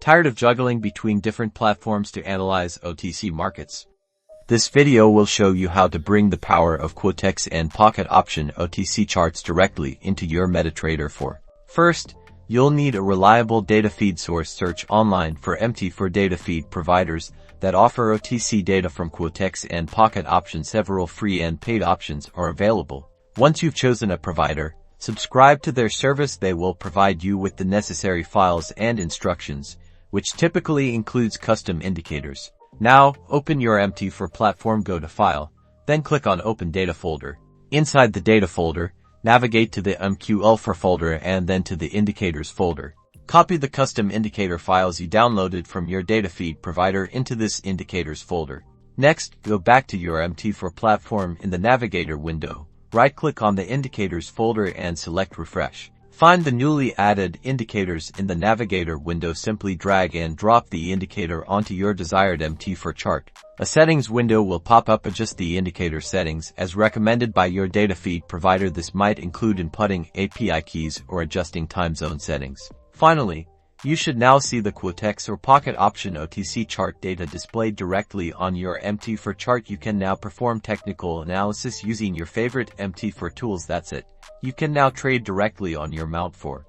Tired of juggling between different platforms to analyze OTC markets? This video will show you how to bring the power of Quotex and Pocket Option OTC charts directly into your MetaTrader 4. First, you'll need a reliable data feed source. Search online for Mt4 data feed providers that offer OTC data from Quotex and Pocket Option. Several free and paid options are available. Once you've chosen a provider, subscribe to their service. They will provide you with the necessary files and instructions, which typically includes custom indicators. Now, open your Mt4 platform, go to File, then click on Open Data folder. Inside the Data folder, navigate to the Mt4 folder and then to the Indicators folder. Copy the custom indicator files you downloaded from your data feed provider into this Indicators folder. Next, go back to your Mt4 platform. In the Navigator window, right-click on the Indicators folder and select Refresh. Find the newly added indicators in the Navigator window. Simply drag and drop the indicator onto your desired Mt4 chart. A settings window will pop up. Adjust the indicator settings as recommended by your data feed provider. This might include inputting API keys or adjusting time zone settings. Finally, you should now see the Quotex or Pocket Option OTC chart data displayed directly on your Mt4 chart. You can now perform technical analysis using your favorite Mt4 tools. That's it. You can now trade directly on your Mt4.